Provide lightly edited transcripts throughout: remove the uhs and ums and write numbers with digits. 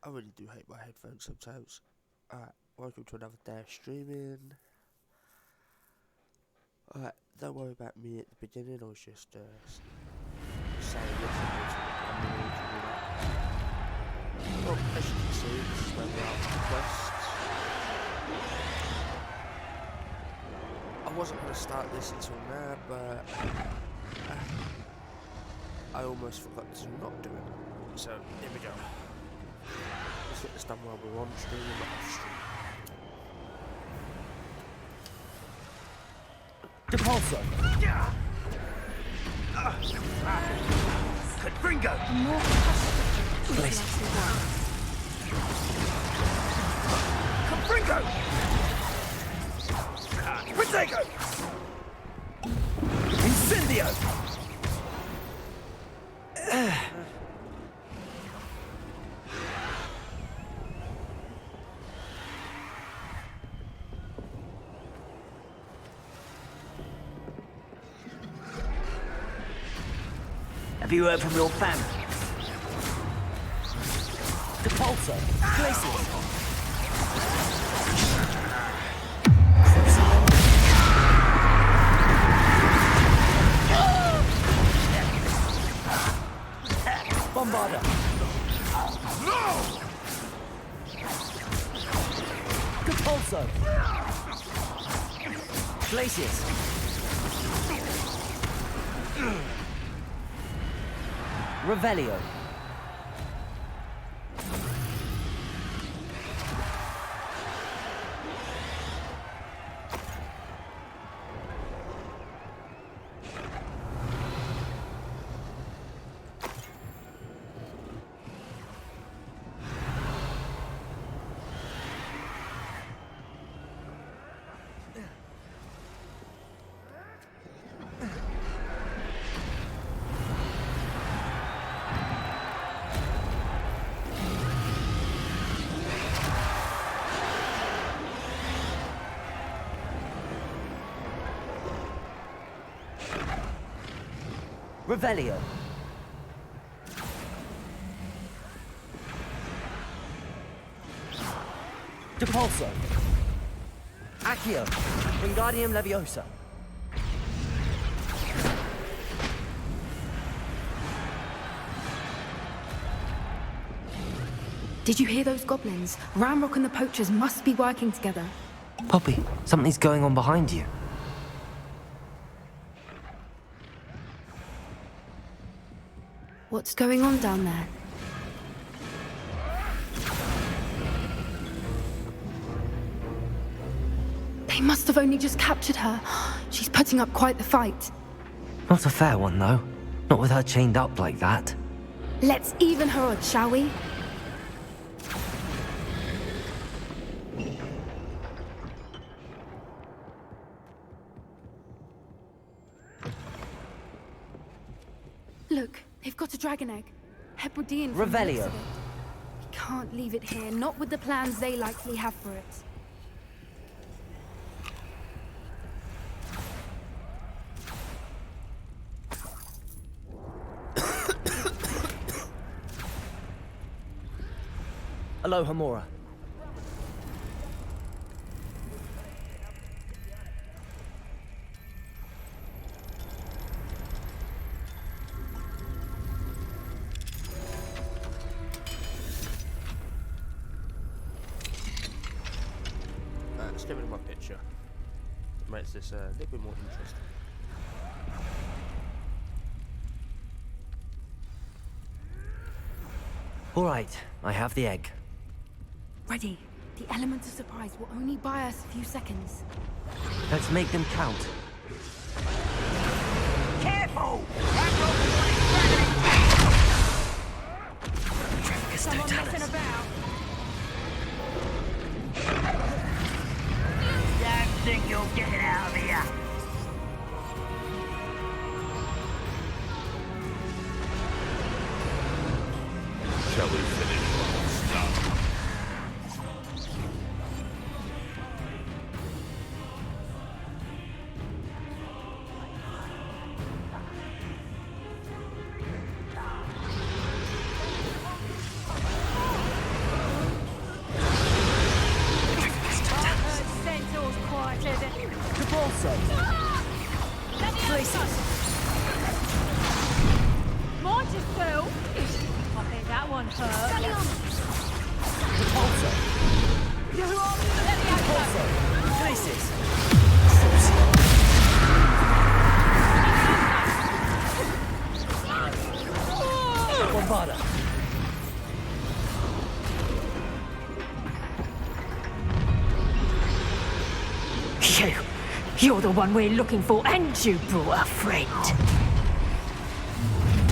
I really do hate my headphones sometimes. Alright, welcome to another day of streaming. Alright, don't worry about me at the beginning, I was just saying yes I'm going to do that. Well, as you can see, this is where we are with the quests. I wasn't going to start this until now, but I almost forgot to not do it. So, here we go. Let's get this done while we're on stream and not off stream. Depulso! Confringo! More Confringo! Protego! Incendio! Have you heard from your family? Depulso! Glacier! Bombarda! No! Depulso! Glaciers! Revelio. Revelio. Depulso. Accio. Wingardium Leviosa. Did you hear those goblins? Ramrock and the poachers must be working together. Poppy, something's going on behind you. What's going on down there? They must have only just captured her. She's putting up quite the fight. Not a fair one, though. Not with her chained up like that. Let's even her odds, shall we? Look, they've got a dragon egg. Hebridean from the looks Revelio. of it. We can't leave it here, not with the plans they likely have for it. Aloha Mora. Let's get rid of my picture. It makes this a little bit more interesting. All right, I have the egg. Ready. The element of surprise will only buy us a few seconds. Let's make them count. Careful! Someone messing about. Don't think you'll get it out of here. Shall we finish what's done? Places. Mortis through. I think that one hurt. Repulsor. Let me out. Repulsor. Places. Bombarda. You're the one we're looking for, and you brought a friend.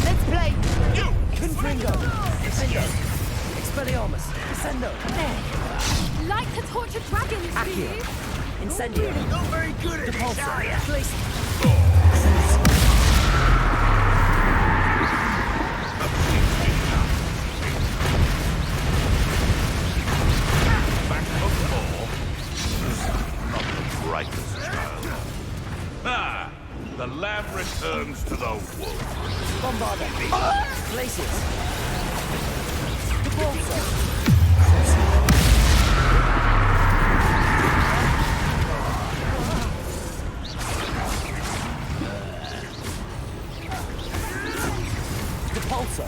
Let's play. You. Confringo. Defendo. Expelliarmus. Descendo. Like to torture dragons, do Accio. you? Incendio. Not very good at this, are ya? Places. Back of four. Not the brightest child. Ah! The lamb returns to the wolf. Bombarda. Places. Repulsor. Repulsor.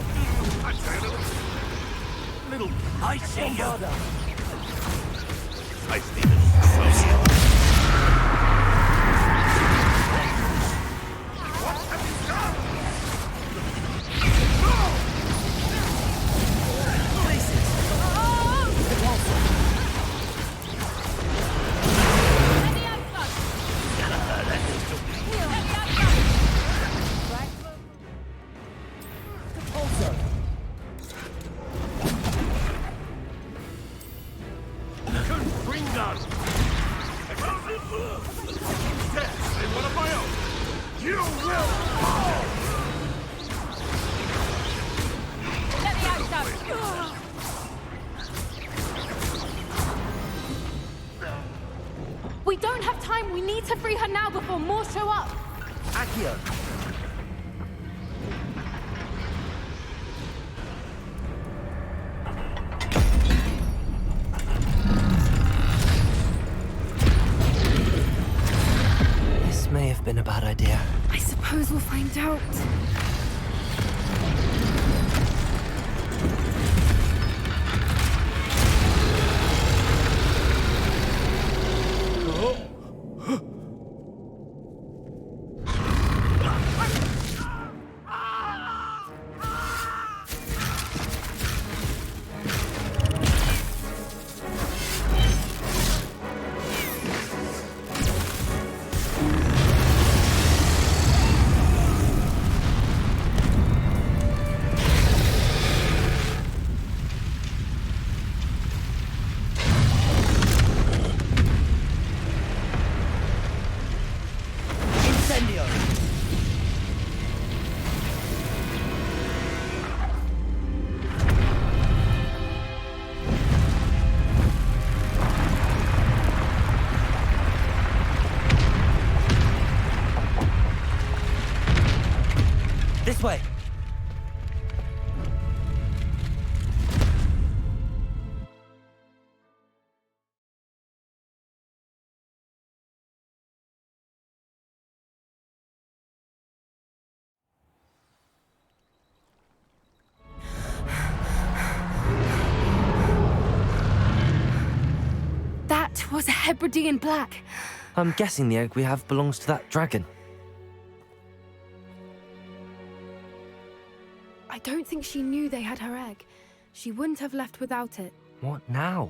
Little I see you. Bombarda. feistiness. Places. Repulsor. Repulsor. Confringo! Yes, and one of my own. You will fall! Let me out, We don't have time. We need to free her now before more show up. Accio. This may have been a bad idea. I suppose we'll find out. Incendio. This way. That was a Hebridean black. I'm guessing the egg we have belongs to that dragon. I don't think she knew they had her egg. She wouldn't have left without it. What now?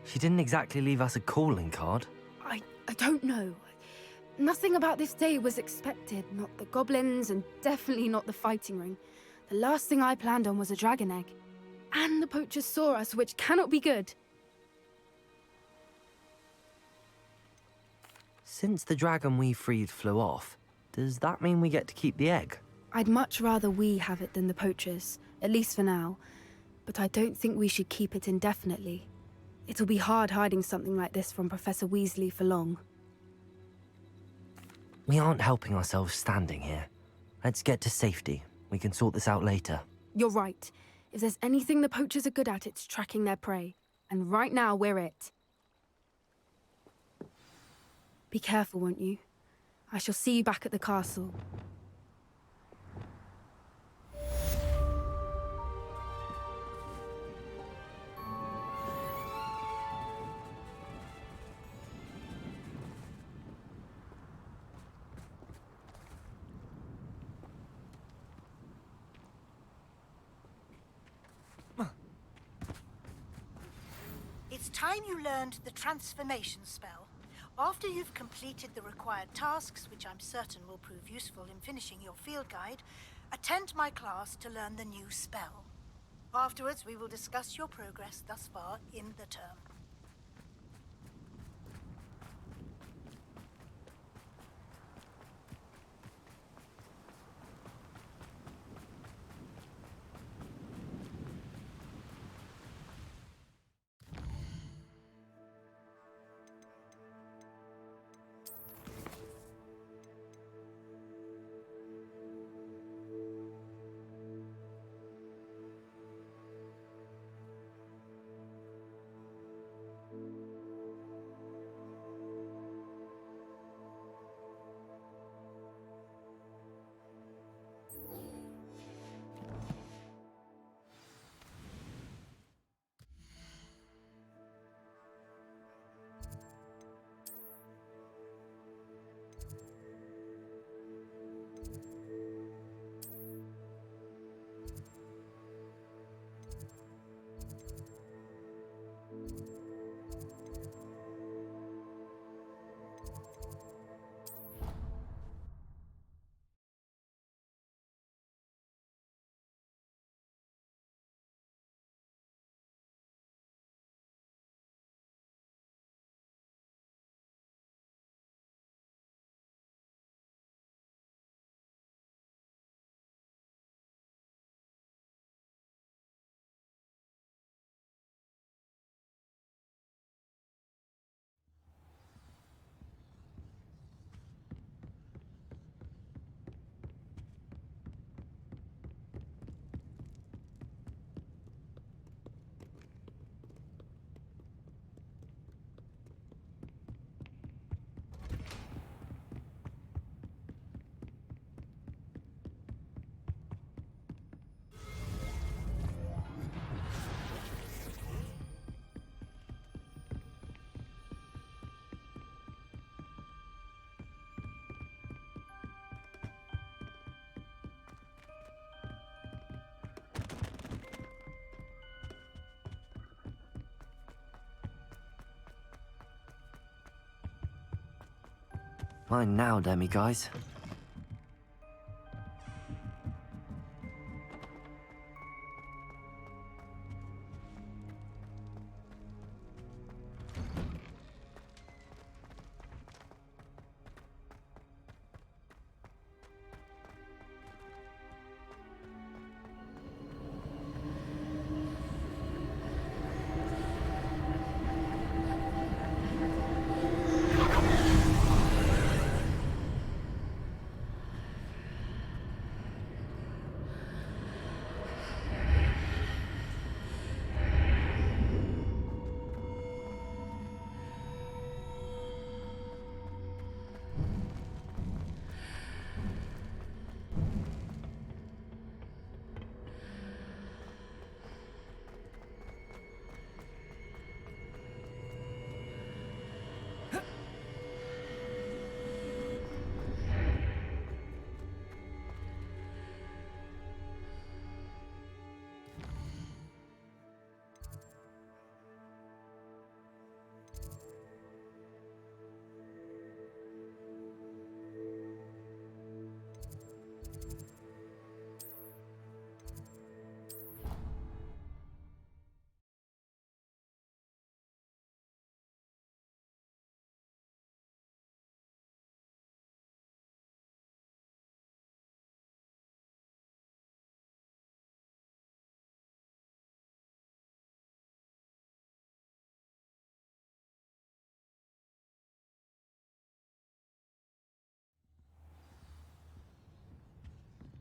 She didn't exactly leave us a calling card. I don't know. Nothing about this day was expected. Not the goblins, and definitely not the fighting ring. The last thing I planned on was a dragon egg. And the poachers saw us, which cannot be good. Since the dragon we freed flew off, does that mean we get to keep the egg? I'd much rather we have it than the poachers, at least for now. But I don't think we should keep it indefinitely. It'll be hard hiding something like this from Professor Weasley for long. We aren't helping ourselves standing here. Let's get to safety. We can sort this out later. You're right. If there's anything the poachers are good at, it's tracking their prey. And right now, we're it. Be careful, won't you? I shall see you back at the castle. It's time you learned the transformation spell. After you've completed the required tasks, which I'm certain will prove useful in finishing your field guide, attend my class to learn the new spell. Afterwards, we will discuss your progress thus far in the term. Mine now, Demi guys.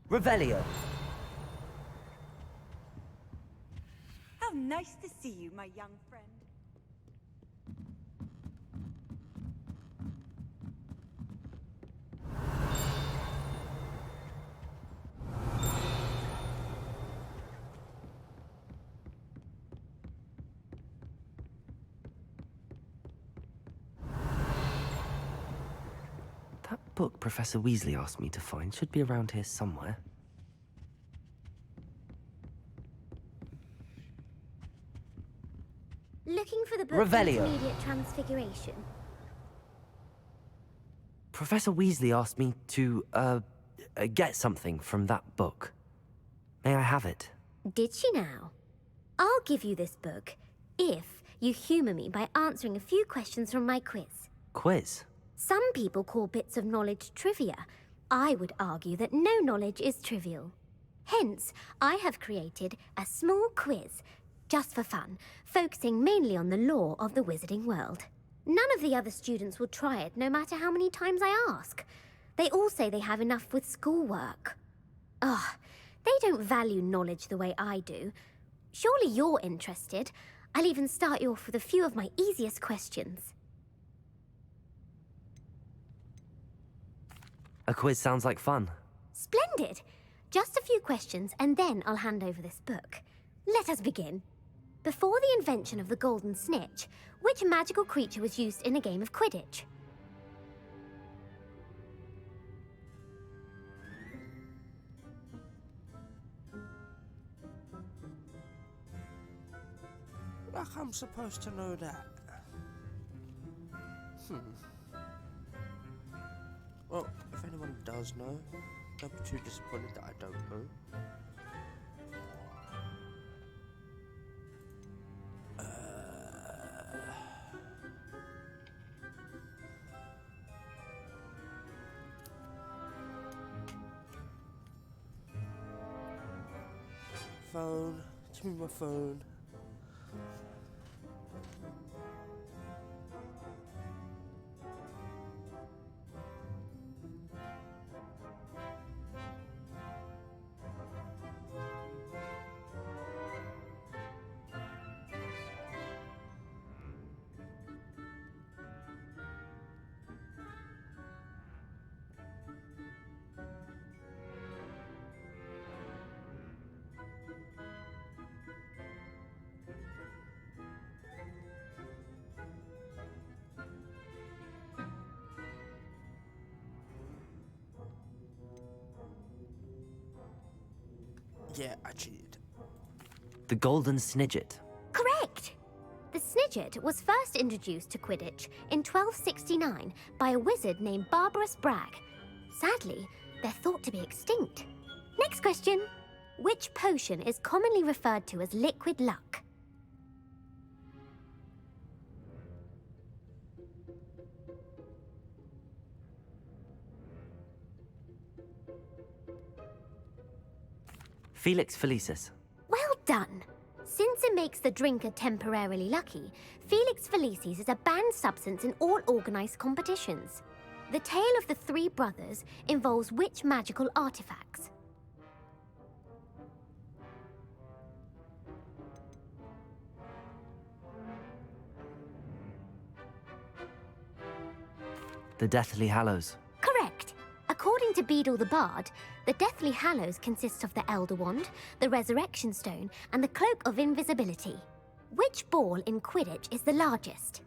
Revelio. How nice to see you, my young friend. book Professor Weasley asked me to find should be around here somewhere. Looking for the book Revelio. Intermediate Transfiguration. Professor Weasley asked me to, get something from that book. May I have it? Did she now? I'll give you this book if you humour me by answering a few questions from my quiz. Quiz? Some people call bits of knowledge trivia. I would argue that no knowledge is trivial. Hence, I have created a small quiz, just for fun, focusing mainly on the lore of the wizarding world. None of the other students will try it, no matter how many times I ask. They all say they have enough with schoolwork. Ugh, they don't value knowledge the way I do. Surely you're interested. I'll even start you off with a few of my easiest questions. A quiz sounds like fun. Splendid! Just a few questions, and then I'll hand over this book. Let us begin. Before the invention of the golden snitch, which magical creature was used in a game of Quidditch? Like I'm supposed to know that. Well, if anyone does know, don't be too disappointed that I don't know. Phone. Give me my phone. Yeah, I cheated. The Golden Snidget. Correct! The Snidget was first introduced to Quidditch in 1269 by a wizard named Barbarous Bragg. Sadly, they're thought to be extinct. Next question. Which potion is commonly referred to as liquid luck? Felix Felicis. Well done! Since it makes the drinker temporarily lucky, Felix Felicis is a banned substance in all organised competitions. The tale of the three brothers involves which magical artifacts? The Deathly Hallows. Correct. According to Beadle the Bard, the Deathly Hallows consists of the Elder Wand, the Resurrection Stone, and the Cloak of Invisibility. Which ball in Quidditch is the largest?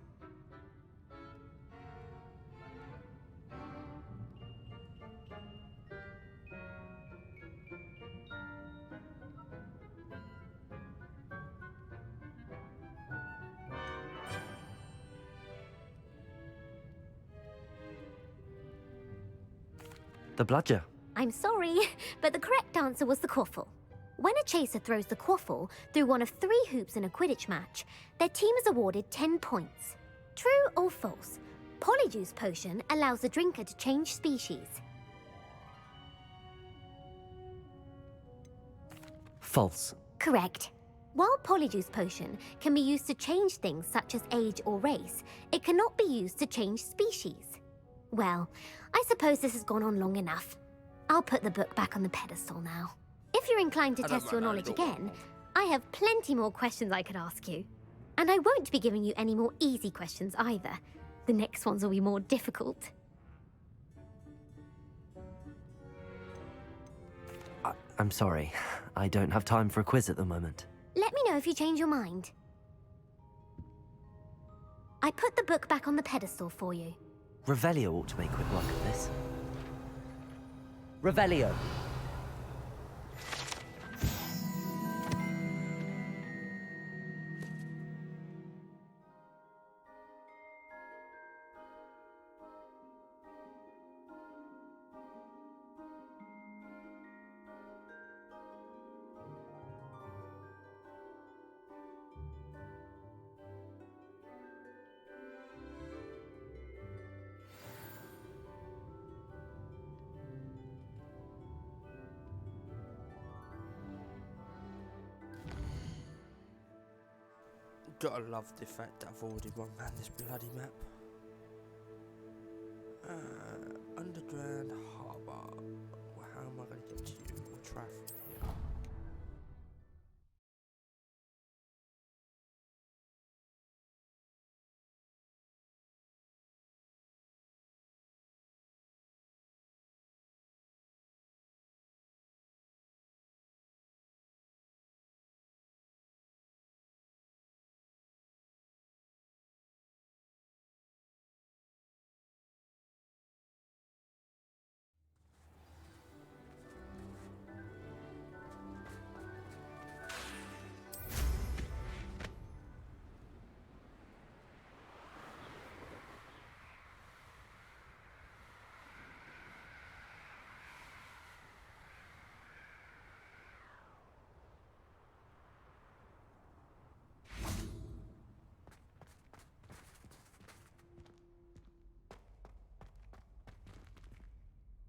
The Bludger. I'm sorry, but the correct answer was the Quaffle. When a chaser throws the Quaffle through one of 3 hoops in a Quidditch match, their team is awarded 10 points. True or false? Polyjuice Potion allows the drinker to change species. False. Correct. While Polyjuice Potion can be used to change things such as age or race, it cannot be used to change species. Well, I suppose this has gone on long enough. I'll put the book back on the pedestal now. If you're inclined to test your knowledge again, I have plenty more questions I could ask you. And I won't be giving you any more easy questions either. The next ones will be more difficult. I'm sorry. I don't have time for a quiz at the moment. Let me know if you change your mind. I put the book back on the pedestal for you. Revelio ought to make quick work of this. Revelio. Gotta love the fact that I've already run around this bloody map. Underground harbour. Well, how am I going to get to you? We'll try from here.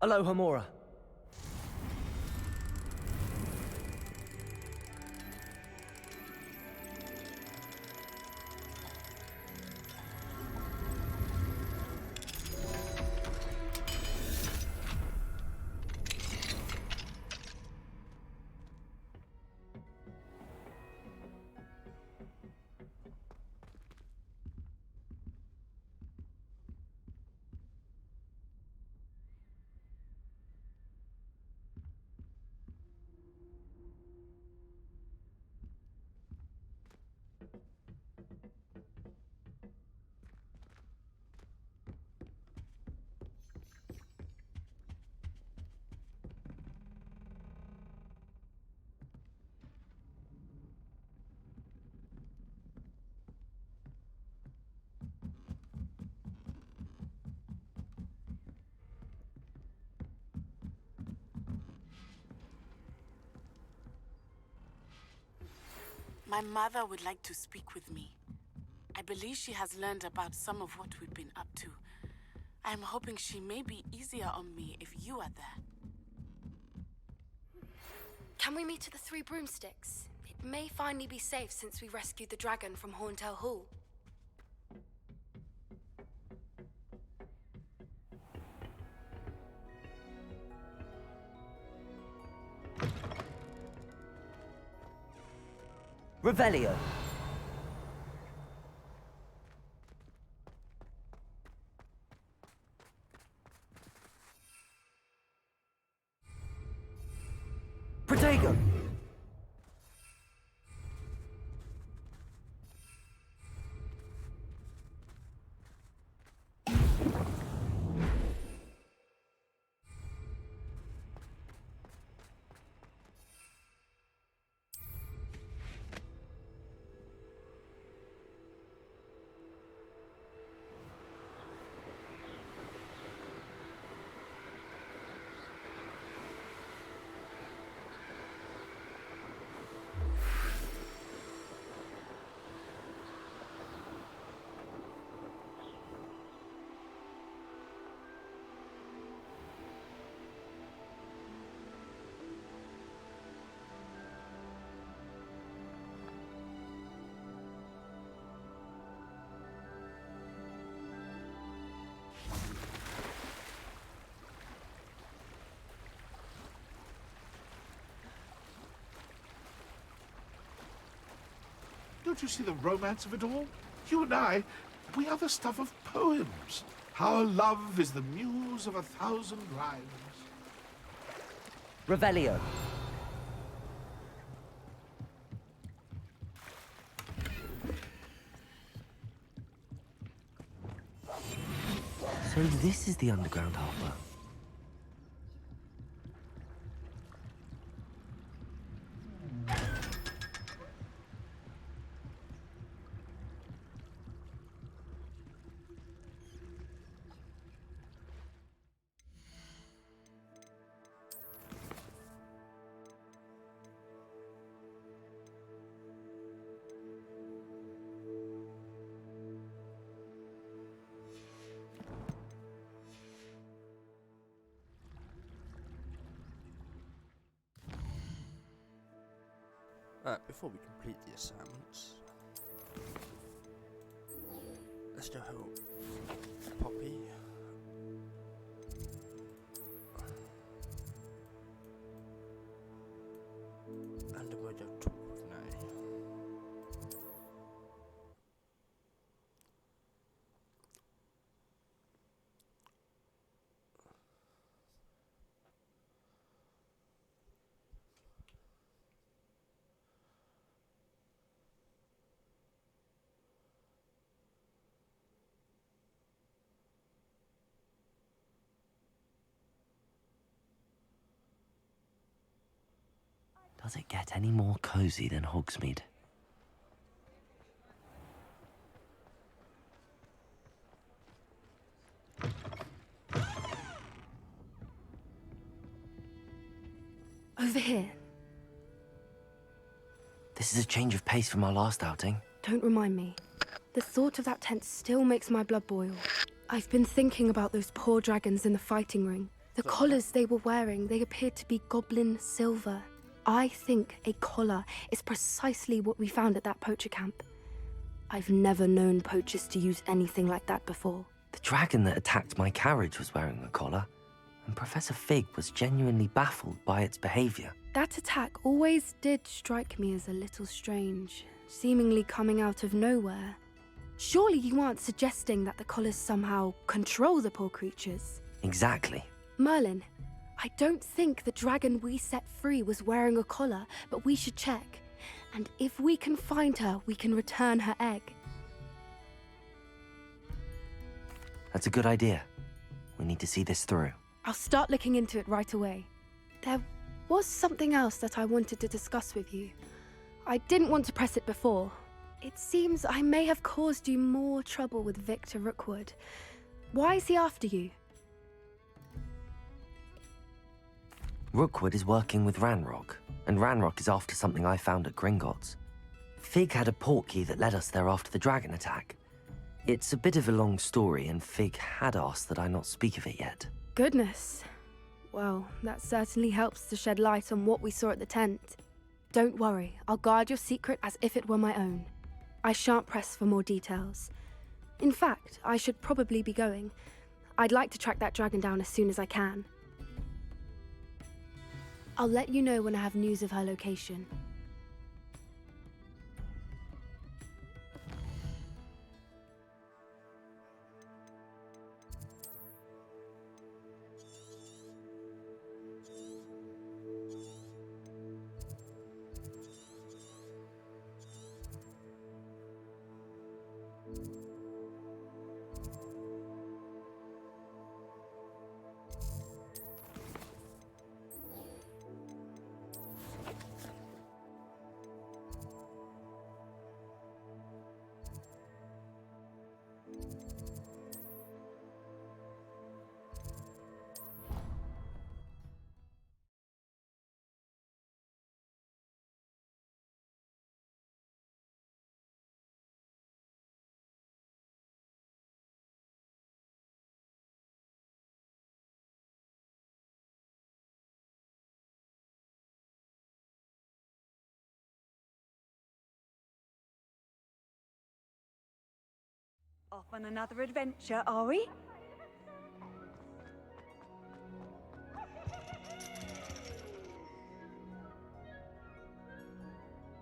Aloha Mora. My mother would like to speak with me. I believe she has learned about some of what we've been up to. I'm hoping she may be easier on me if you are there. Can we meet at the Three Broomsticks? It may finally be safe since we rescued the dragon from Horntail Hall. Revelio. Protego. Don't you see the romance of it all? You and I, we are the stuff of poems. Our love is the muse of 1,000 rhymes. Revelio. So this is the underground harbour. Before we complete the assignments, let's go help Poppy. And we'll go talk with Nay. Does it get any more cozy than Hogsmeade? Over here. This is a change of pace from our last outing. Don't remind me. The thought of that tent still makes my blood boil. I've been thinking about those poor dragons in the fighting ring. The collars they were wearing, they appeared to be goblin silver. I think a collar is precisely what we found at that poacher camp. I've never known poachers to use anything like that before. The dragon that attacked my carriage was wearing a collar, and Professor Fig was genuinely baffled by its behavior. That attack always did strike me as a little strange, seemingly coming out of nowhere. Surely you aren't suggesting that the collars somehow control the poor creatures? Exactly. Merlin, I don't think the dragon we set free was wearing a collar, but we should check. And if we can find her, we can return her egg. That's a good idea. We need to see this through. I'll start looking into it right away. There was something else that I wanted to discuss with you. I didn't want to press it before. It seems I may have caused you more trouble with Victor Rookwood. Why is he after you? Rookwood is working with Ranrock, and Ranrock is after something I found at Gringotts. Fig had a portkey that led us there after the dragon attack. It's a bit of a long story, and Fig had asked that I not speak of it yet. Goodness. Well, that certainly helps to shed light on what we saw at the tent. Don't worry, I'll guard your secret as if it were my own. I shan't press for more details. In fact, I should probably be going. I'd like to track that dragon down as soon as I can. I'll let you know when I have news of her location. Off on another adventure, are we?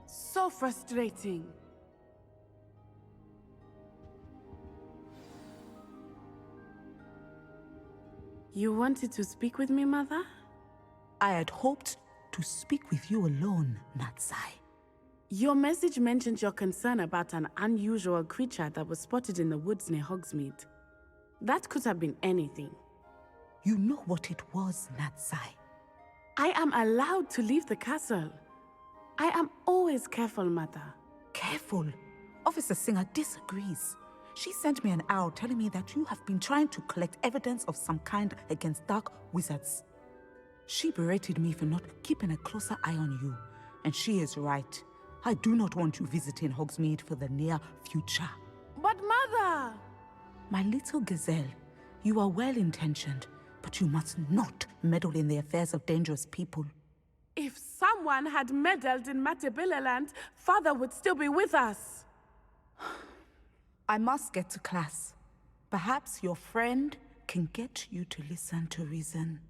So frustrating. You wanted to speak with me, Mother? I had hoped to speak with you alone, Natsai. Your message mentioned your concern about an unusual creature that was spotted in the woods near Hogsmeade. That could have been anything. You know what it was, Natsai. I am allowed to leave the castle. I am always careful, Mother. Careful? Officer Singer disagrees. She sent me an owl telling me that you have been trying to collect evidence of some kind against dark wizards. She berated me for not keeping a closer eye on you, and she is right. I do not want you visiting Hogsmeade for the near future. But Mother! My little gazelle, you are well-intentioned, but you must not meddle in the affairs of dangerous people. If someone someone had meddled in Matabeleland, Father would still be with us. I must get to class. Perhaps your friend can get you to listen to reason.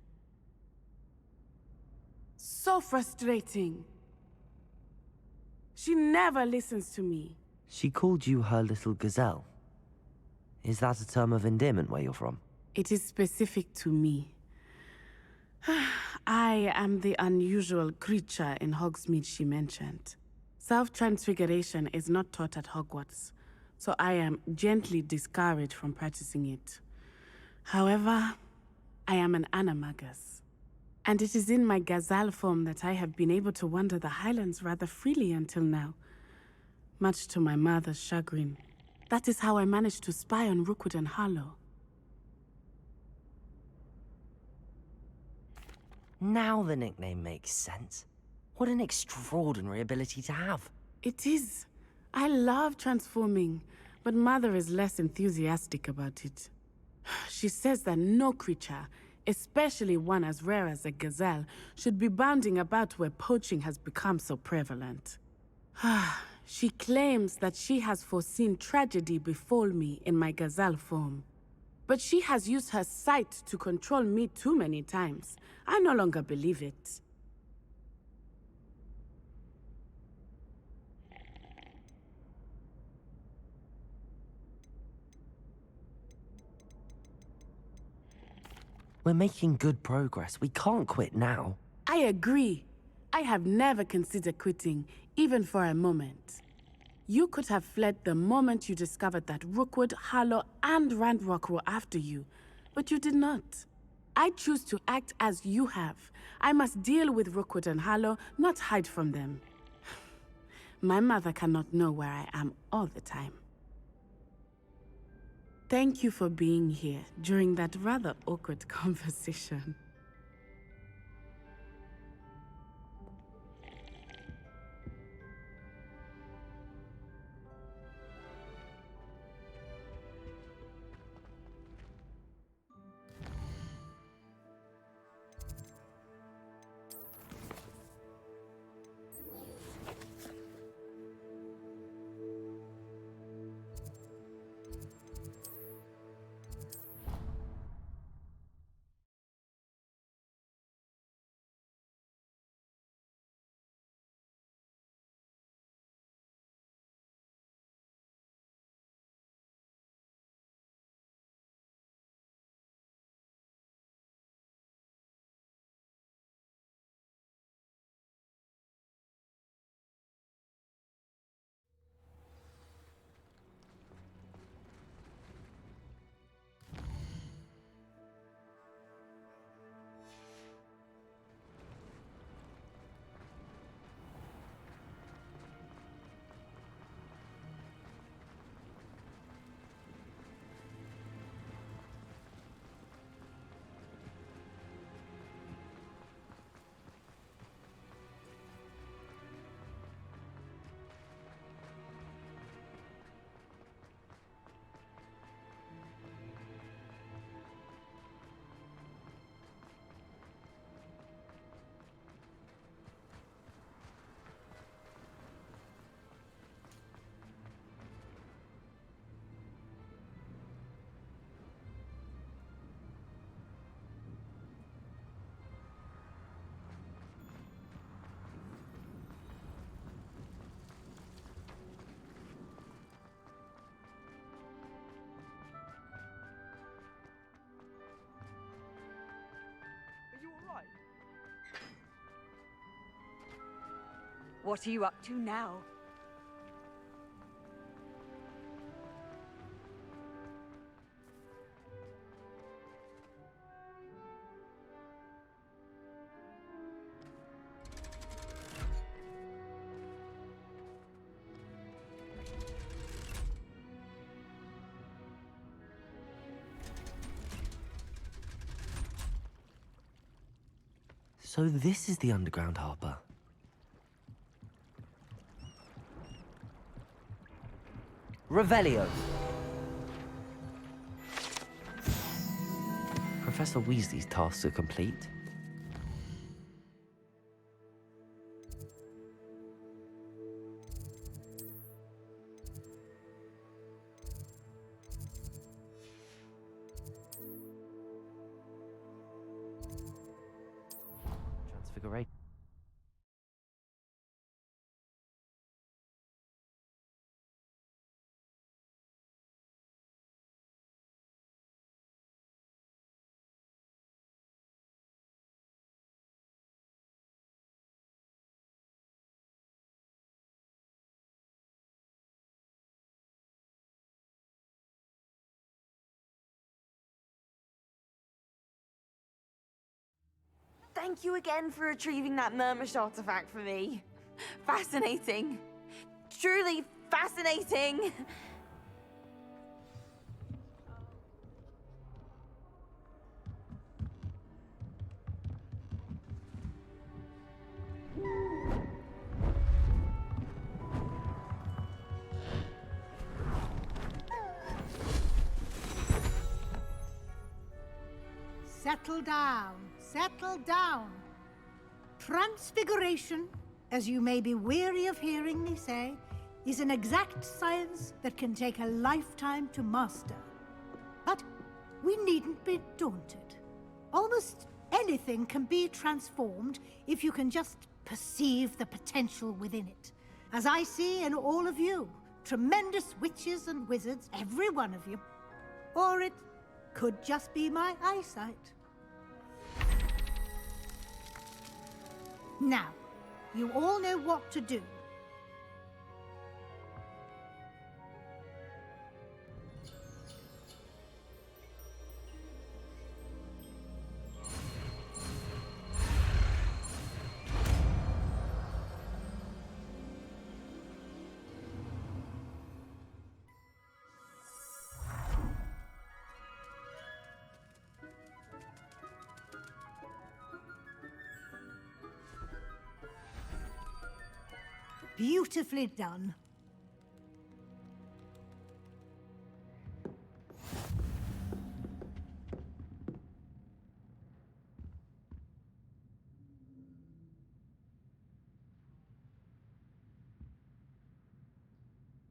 So frustrating. She never listens to me. She called you her little gazelle. Is that a term of endearment where you're from? It is specific to me. I am the unusual creature in Hogsmeade she mentioned. Self-transfiguration is not taught at Hogwarts, so I am gently discouraged from practicing it. However, I am an animagus, and it is in my gazelle form that I have been able to wander the Highlands rather freely until now, much to my mother's chagrin. That is how I managed to spy on Rookwood and Harlow. Now the nickname makes sense. What an extraordinary ability to have. It is. I love transforming, but Mother is less enthusiastic about it. She says that no creature, especially one as rare as a gazelle, should be bounding about where poaching has become so prevalent. She claims that she has foreseen tragedy befall me in my gazelle form. But she has used her sight to control me too many times. I no longer believe it. We're making good progress. We can't quit now. I agree. I have never considered quitting, even for a moment. You could have fled the moment you discovered that Rookwood, Harlow, and Ranrock were after you, but you did not. I choose to act as you have. I must deal with Rookwood and Harlow, not hide from them. My mother cannot know where I am all the time. Thank you for being here during that rather awkward conversation. What are you up to now? So this is the underground harbour. Revelio. Professor Weasley's tasks are complete. transfiguration. Thank you again for retrieving that Murmush artifact for me. Fascinating. Truly fascinating. Settle down, settle down. Transfiguration, as you may be weary of hearing me say, is an exact science that can take a lifetime to master. But we needn't be daunted. Almost anything can be transformed if you can just perceive the potential within it. As I see in all of you, tremendous witches and wizards, every one of you. Or it could just be my eyesight. Now, you all know what to do. Beautifully done.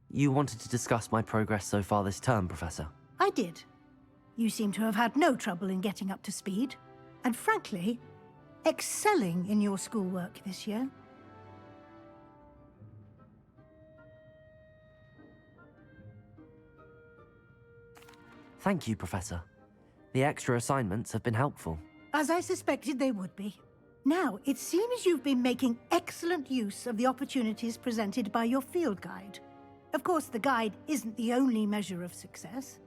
You wanted to discuss my progress so far this term, Professor? I did. You seem to have had no trouble in getting up to speed, and frankly, excelling in your schoolwork this year. Thank you, Professor. The extra assignments have been helpful. As I suspected they would be. Now, it seems you've been making excellent use of the opportunities presented by your field guide. Of course, the guide isn't the only measure of success.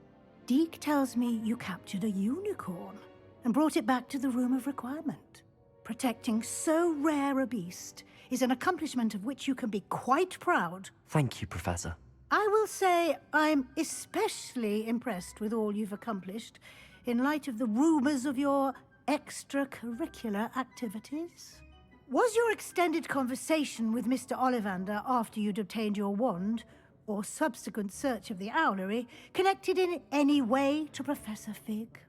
Deke tells me you captured a unicorn and brought it back to the Room of Requirement. Protecting so rare a beast is an accomplishment of which you can be quite proud. Thank you, Professor. I will say I'm especially impressed with all you've accomplished in light of the rumors of your extracurricular activities. Was your extended conversation with Mr. Ollivander after you'd obtained your wand, or subsequent search of the owlery, connected in any way to Professor Fig?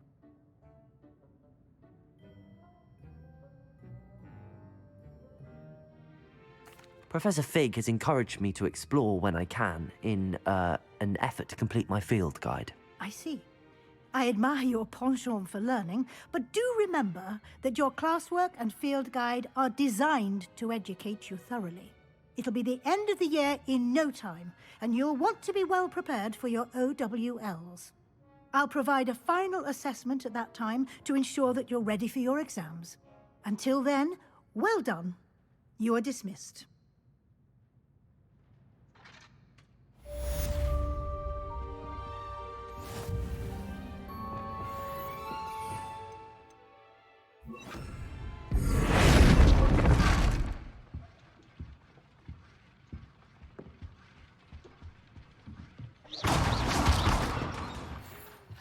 Professor Fig has encouraged me to explore when I can in an effort to complete my field guide. I see. I admire your penchant for learning, but do remember that your classwork and field guide are designed to educate you thoroughly. It'll be the end of the year in no time, and you'll want to be well prepared for your OWLs. I'll provide a final assessment at that time to ensure that you're ready for your exams. Until then, well done. You are dismissed.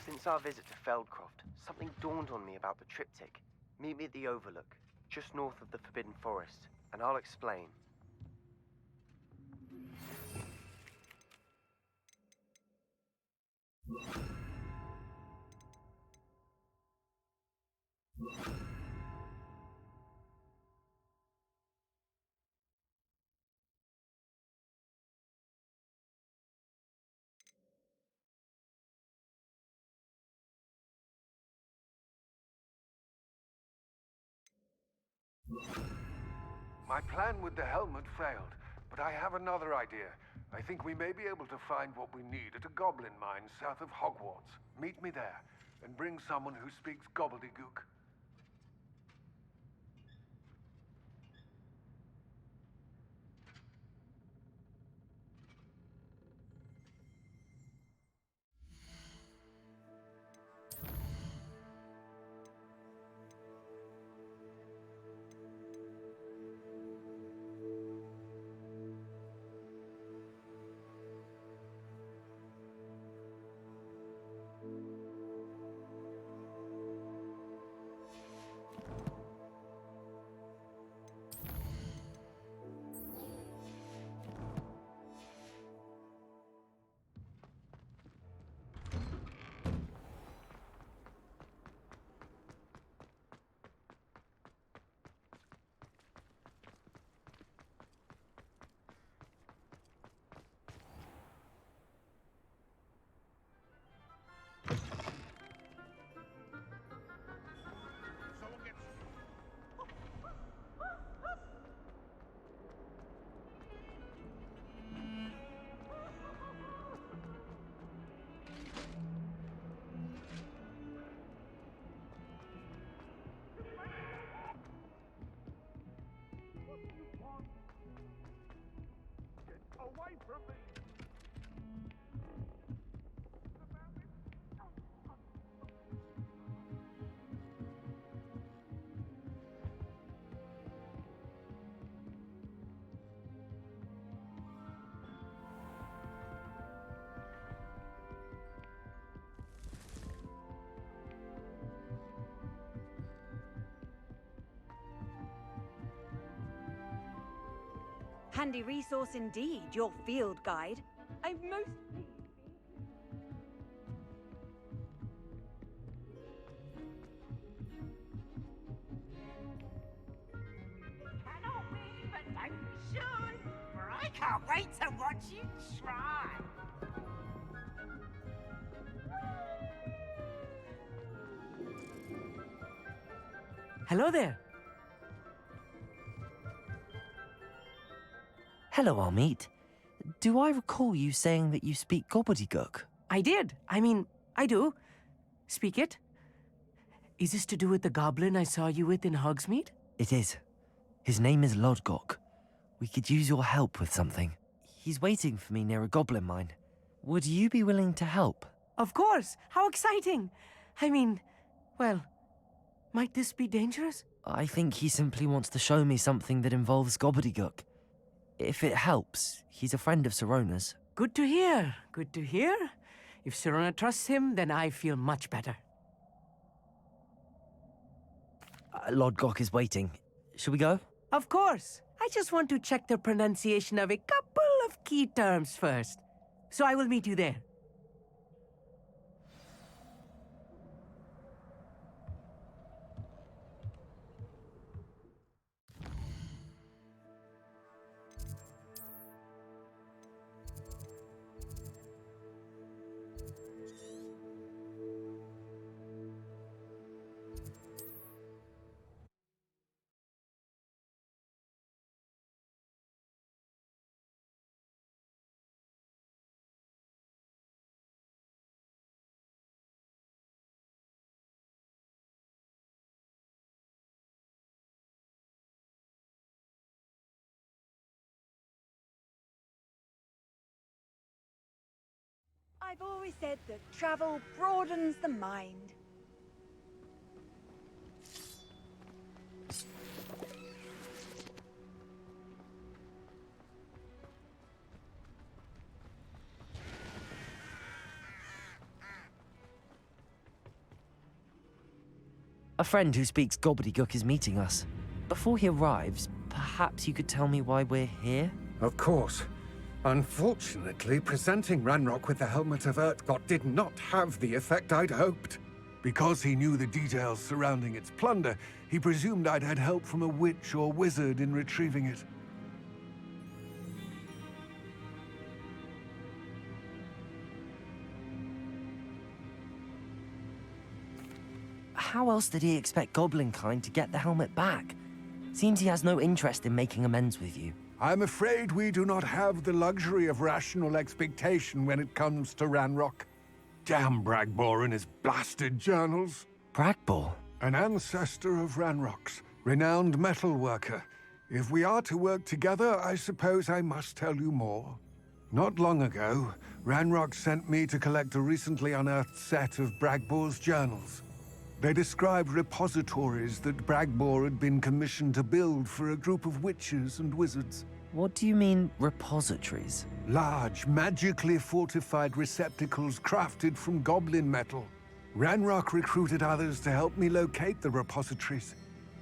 Since our visit to Feldcroft, something dawned on me about the triptych. Meet me at the Overlook, just north of the Forbidden Forest, and I'll explain. My plan with the helmet failed, but I have another idea. I think we may be able to find what we need at a goblin mine south of Hogwarts. Meet me there, and bring someone who speaks gobbledygook. Away from me! Handy resource indeed, your field guide. I'm most... Cannot win, but don't be shy, for I can't wait to watch you try. Hello there. Hello, Amit. Do I recall you saying that you speak gobbledygook? I did. I do. Speak it. Is this to do with the goblin I saw you with in Hogsmeade? It is. His name is Lodgok. We could use your help with something. He's waiting for me near a goblin mine. Would you be willing to help? Of course. How exciting. Well, might this be dangerous? I think he simply wants to show me something that involves gobbledygook. If it helps, he's a friend of Sirona's. Good to hear. Good to hear. If Sirona trusts him, then I feel much better. Lodgok is waiting. Shall we go? Of course. I just want to check the pronunciation of a couple of key terms first. So I will meet you there. I've always said that travel broadens the mind. A friend who speaks gobbledygook is meeting us. Before he arrives, perhaps you could tell me why we're here? Of course. Unfortunately, presenting Ranrock with the Helmet of Urtkot did not have the effect I'd hoped. Because he knew the details surrounding its plunder, he presumed I'd had help from a witch or wizard in retrieving it. How else did he expect Goblinkind to get the helmet back? Seems he has no interest in making amends with you. I'm afraid we do not have the luxury of rational expectation when it comes to Ranrock. Damn Bragbor and his blasted journals. Bragbor? An ancestor of Ranrock's, renowned metal worker. If we are to work together, I suppose I must tell you more. Not long ago, Ranrock sent me to collect a recently unearthed set of Bragbor's journals. They described repositories that Bragbor had been commissioned to build for a group of witches and wizards. What do you mean, repositories? Large, magically fortified receptacles crafted from goblin metal. Ranrock recruited others to help me locate the repositories.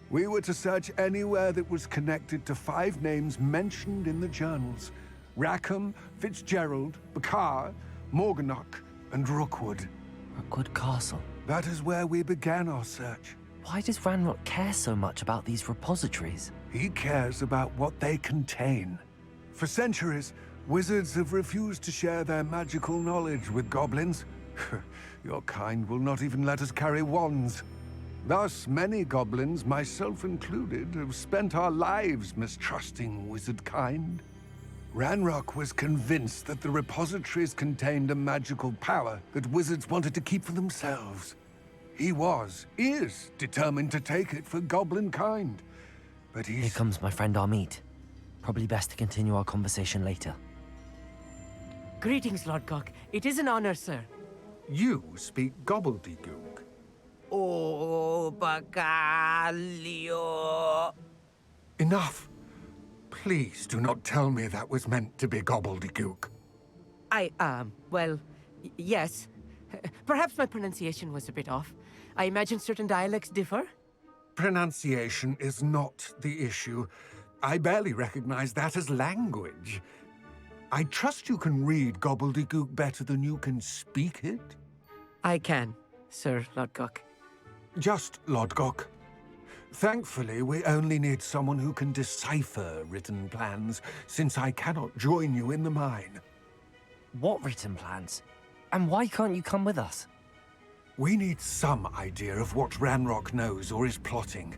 We were to search anywhere that was connected to 5 names mentioned in the journals. Rackham, Fitzgerald, Bakar, Morganach, and Rookwood. Rookwood Castle? That is where we began our search. Why does Ranrock care so much about these repositories? He cares about what they contain. For centuries, wizards have refused to share their magical knowledge with goblins. Your kind will not even let us carry wands. Thus, many goblins, myself included, have spent our lives mistrusting wizard kind. Ranrock was convinced that the repositories contained a magical power that wizards wanted to keep for themselves. He is determined to take it for goblin kind. But he's... Here comes my friend Amit. Probably best to continue our conversation later. Greetings, Lord Cock. It is an honor, sir. You speak gobbledygook. Oh, Bacalio. Enough! Please do not tell me that was meant to be gobbledygook. Well, yes. Perhaps my pronunciation was a bit off. I imagine certain dialects differ. Pronunciation is not the issue. I barely recognize that as language. I trust you can read gobbledygook better than you can speak it? I can, Sir Lodgok. Just Lodgok. Thankfully, we only need someone who can decipher written plans, since I cannot join you in the mine. What written plans? And why can't you come with us? We need some idea of what Ranrock knows or is plotting.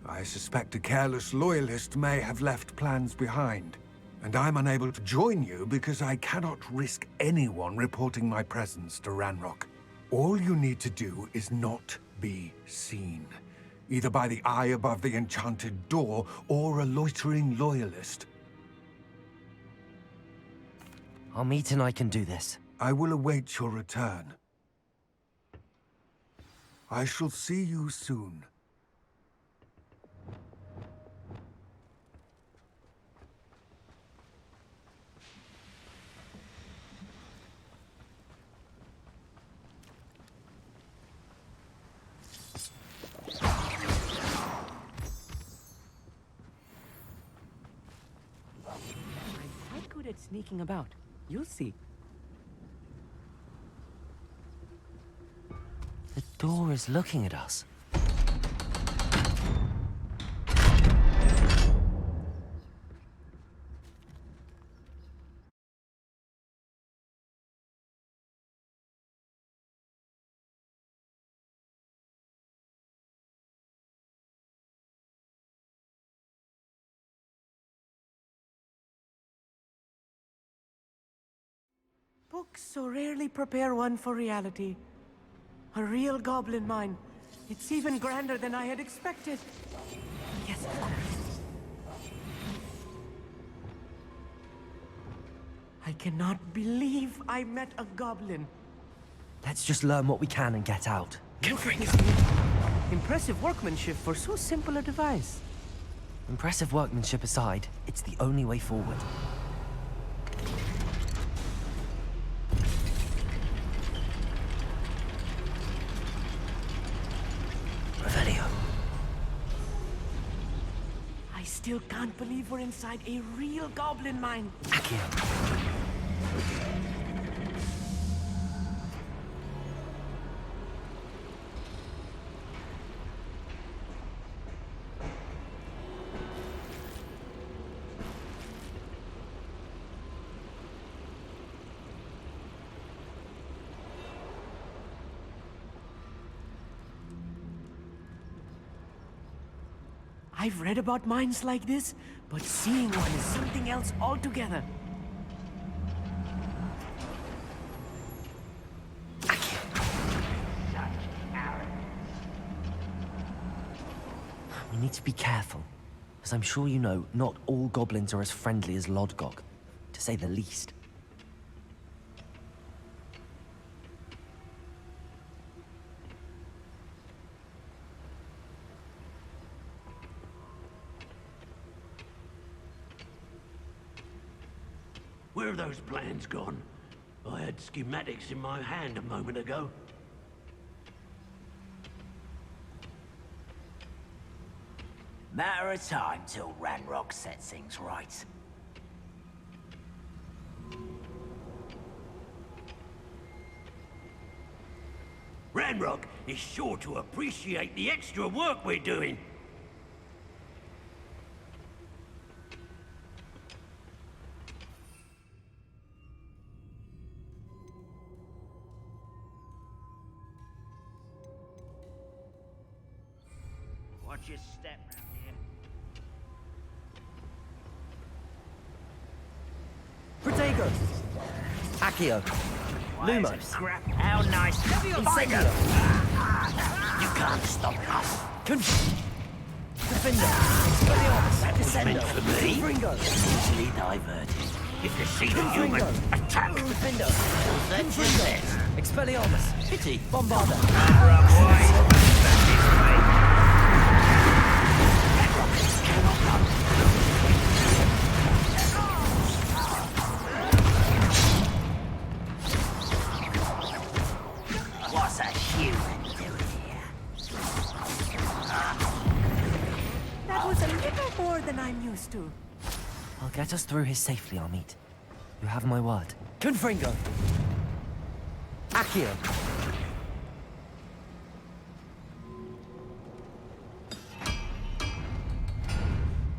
I suspect a careless loyalist may have left plans behind. And I'm unable to join you because I cannot risk anyone reporting my presence to Ranrock. All you need to do is not be seen. Either by the eye above the enchanted door, or a loitering loyalist. Amit and I can do this. I will await your return. I shall see you soon. At sneaking about. You'll see. The door is looking at us. Books so rarely prepare one for reality. A real goblin mine. It's even grander than I had expected. Yes, of course. I cannot believe I met a goblin. Let's just learn what we can and get out. Impressive workmanship for so simple a device. Impressive workmanship aside, it's the only way forward. I still can't believe we're inside a real goblin mine. Accio. I've read about mines like this, but seeing one is something else altogether. We need to be careful. As I'm sure you know, not all goblins are as friendly as Lodgok, to say the least. Where are those plans gone? I had schematics in my hand a moment ago. Matter of time till Ranrock sets things right. Ranrock is sure to appreciate the extra work we're doing. Watch your step round here. Protego! Accio! Lumos! Scrap, how nice. Incendio! You can't stop us. Defender! That was meant for me. Confringo! Easily diverted. If you see the human, attack. Defender! That's it. Expelliarmus! Pity. Bombarda! What's a human doing here? That was a little more than I'm used to. I'll get us through here safely, Amit. You have my word. Confringo! Accio!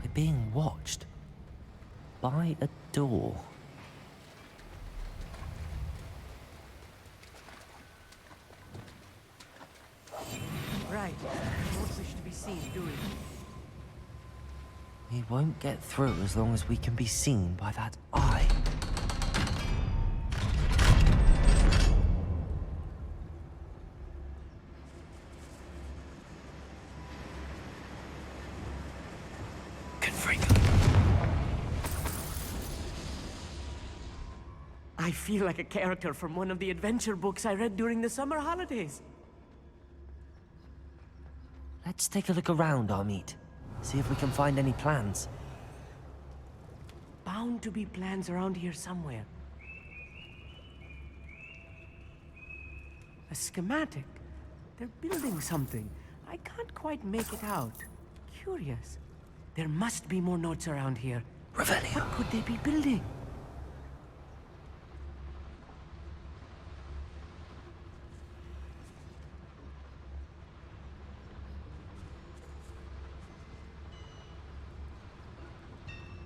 We're being watched. By a door. Right. Don't wish to be seen, do we? We won't get through as long as we can be seen by that eye. I feel like a character from one of the adventure books I read during the summer holidays. Let's take a look around, Amit. See if we can find any plans. Bound to be plans around here somewhere. A schematic. They're building something. I can't quite make it out. Curious. There must be more notes around here. Revelio. What could they be building?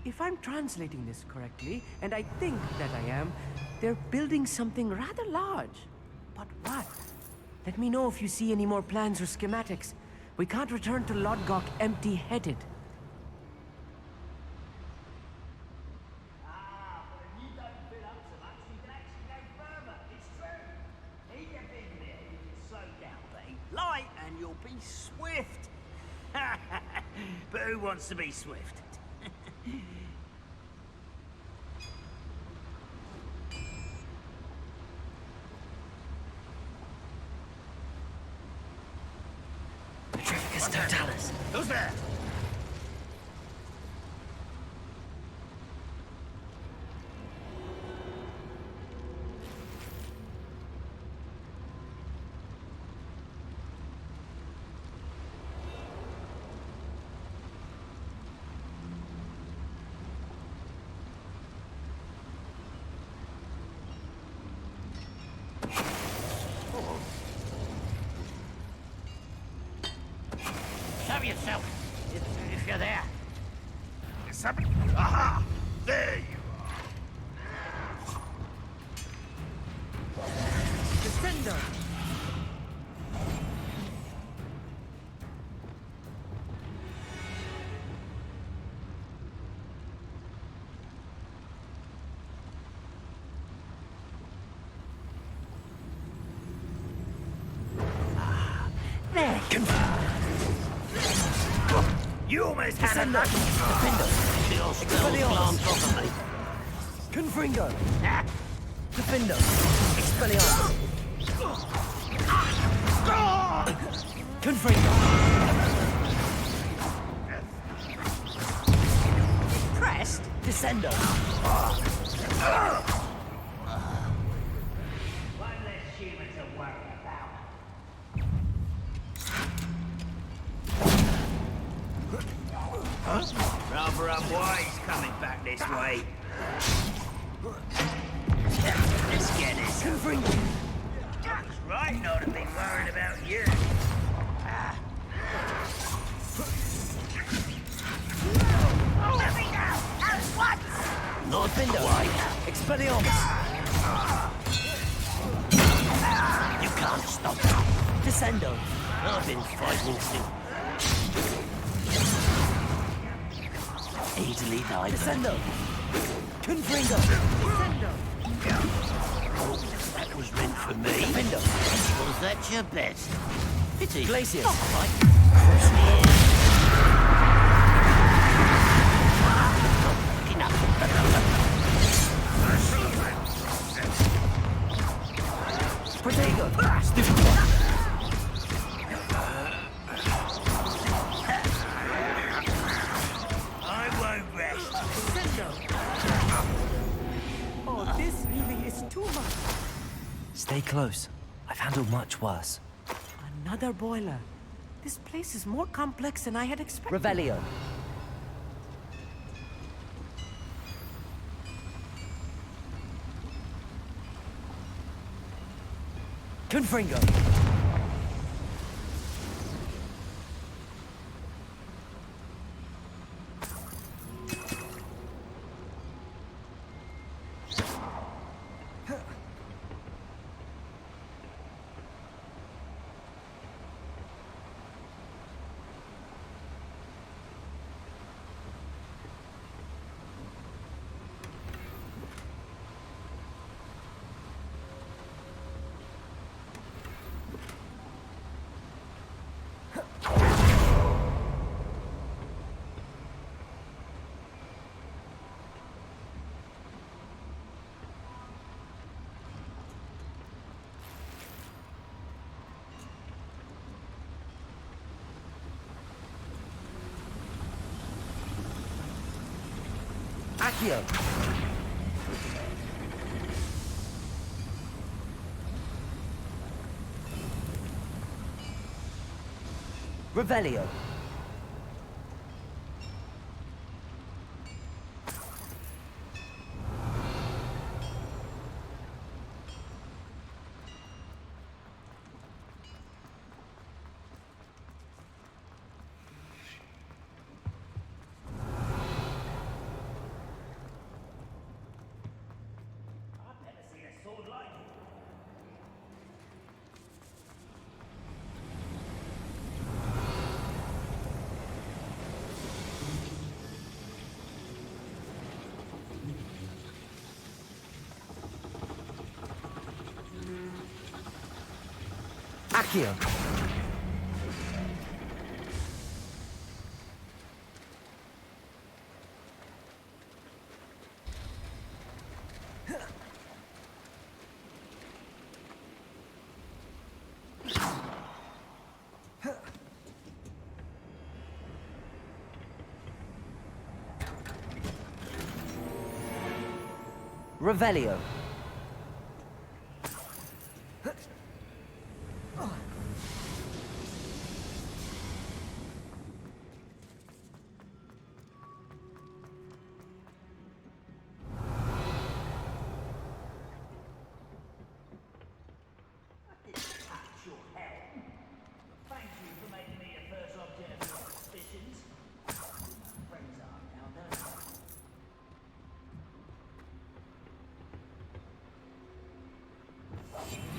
If I'm translating this correctly, and I think that I am, they're building something rather large. But what? Let me know if you see any more plans or schematics. We can't return to Lodgok empty-headed. Light and you'll be swift. But who wants to be swift? Petrificus Totalis. Who's there? Show yourself, if you're there. Is somebody? Aha! There you are. Defender! You almost had enough. Defendo. Still glance off at me. Confringo. Defendo. Expelliarmus. Confringo. Pressed? Descendo. One less human to worry about. Rather unwise coming back this way. Let's get this. Confringo. Jack's right not to be worried about you. Let me go! At once! Not Defendo. Expelliarmus. You can't stop. Descendo. I've been fighting since. Easily died. Descendo. Confringo. That was meant for me. Defendo. Was that your best? Pity. Glacius. Cross me in. Protego. Stiff. I won't rest. Oh, this really is too much. Stay close. I've handled much worse. Another boiler. This place is more complex than I had expected. Revelio. Confringo. Accio. Revelio. Accio. Revelio.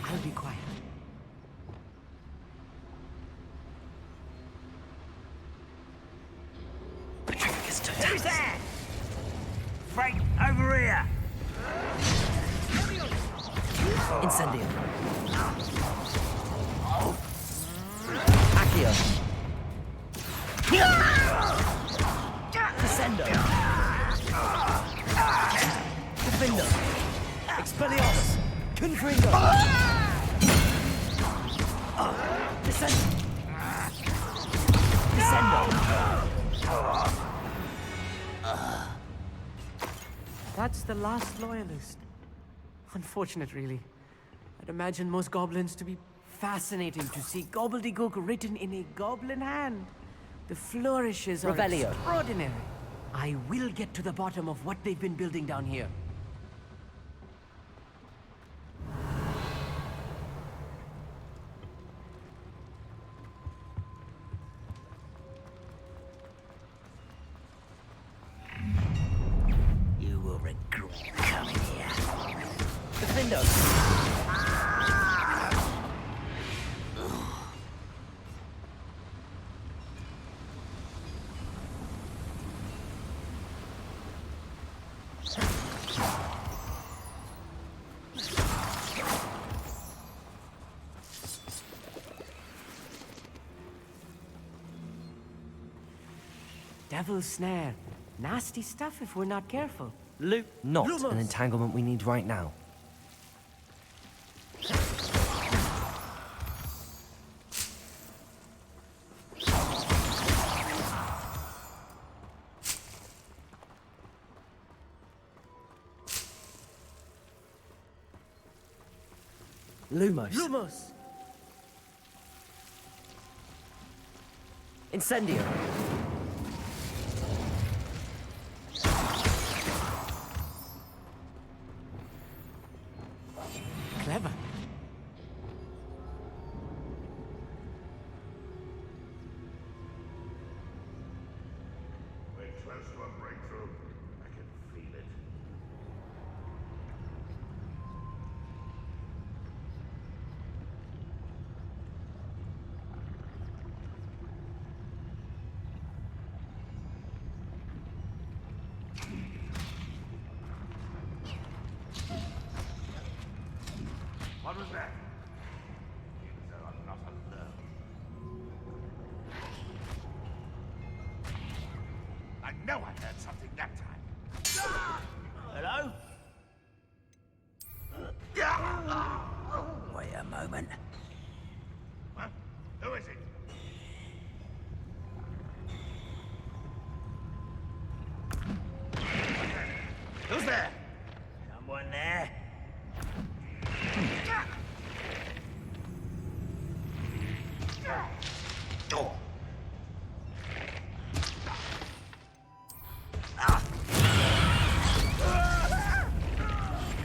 I'll be quiet. Who's that? Frank, over here! Incendio. Accio. Descendo. Defendo. Expelliarmus. Confringo. Descendo. Descendo. That's the last loyalist. Unfortunate, really. I'd imagine most goblins to be fascinating to see gobbledygook written in a goblin hand. The flourishes are Revelio. extraordinary. I will get to the bottom of what they've been building down here. You will regret coming here. Defendo. Devil's snare. Nasty stuff if we're not careful. Loop. Not Lumos. an entanglement we need right now. Lumos. Lumos! Incendio. Clever. We're close to a breakthrough. I can feel it. What was that? Seems that I'm not alone. I know I heard something that time. Hello? Wait a moment. Huh? Who is it? Who's there? Someone there? Oh.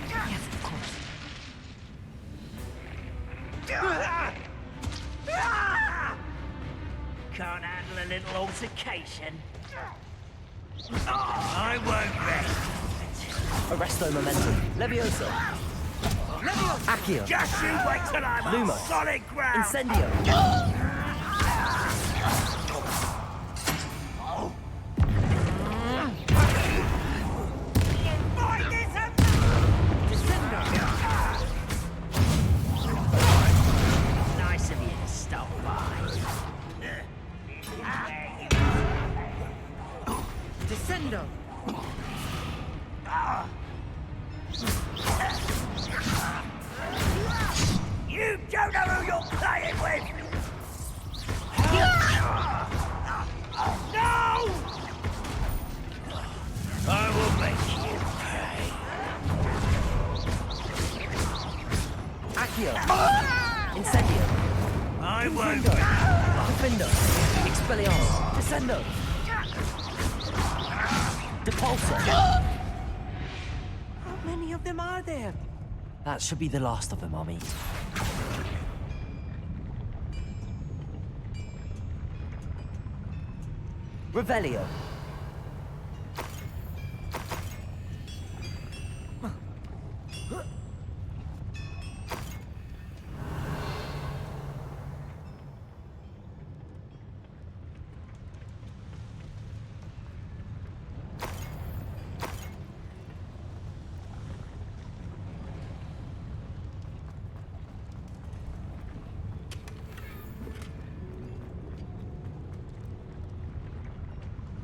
Yes, of course. Can't handle a little altercation. I won't rest. Arresto momentum. Levioso. Accio. Just you wait till I'm on Lumos. solid ground. Incendio. Nice of you to stop by. Descendo! You don't know who you're playing with! No! I will make you pay. Accio. Incendio. I won't. Defendo. Expelliarmus. Descendo. Depulso. How many of them are there? That should be the last of them, Army. Revelio.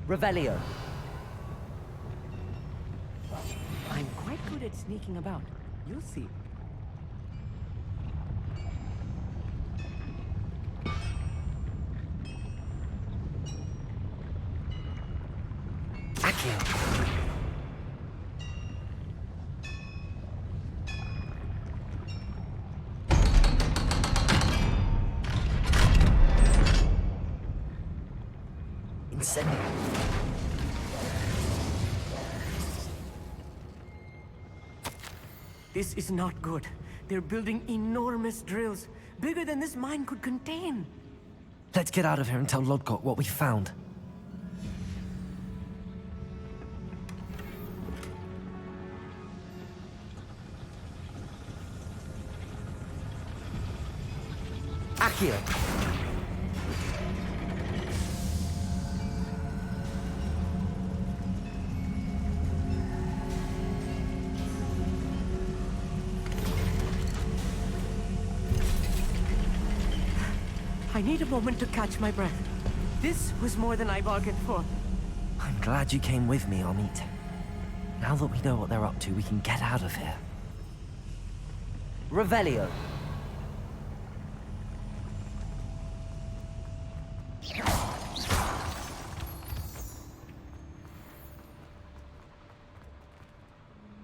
Revelio. quite good at sneaking about. You'll see. Accio! Incendio. This is not good. They're building enormous drills, bigger than this mine could contain. Let's get out of here and tell Lodgott what we found. Accio! I need a moment to catch my breath. This was more than I bargained for. I'm glad you came with me, Amit. Now that we know what they're up to, we can get out of here. Revelio.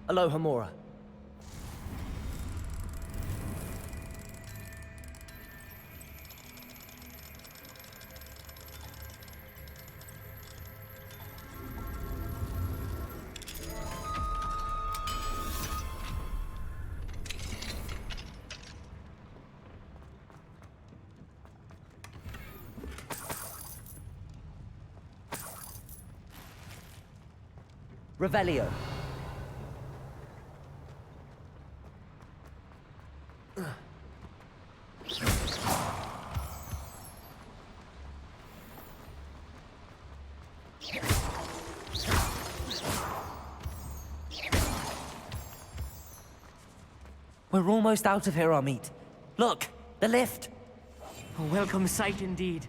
Aloha Mora. Revelio. We're almost out of here, Amit. Look, the lift. A welcome sight indeed.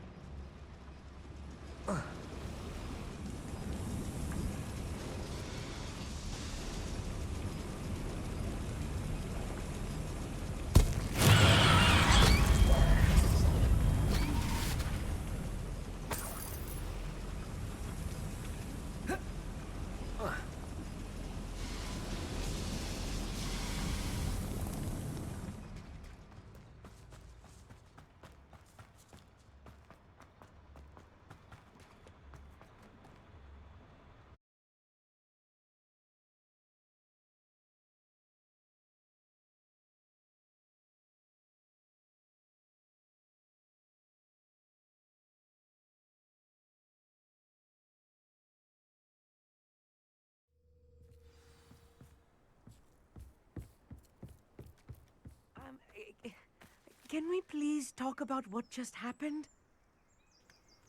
Can we please talk about what just happened?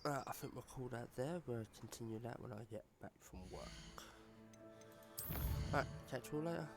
I think we'll call that there. We'll continue that when I get back from work. Right, catch you all later.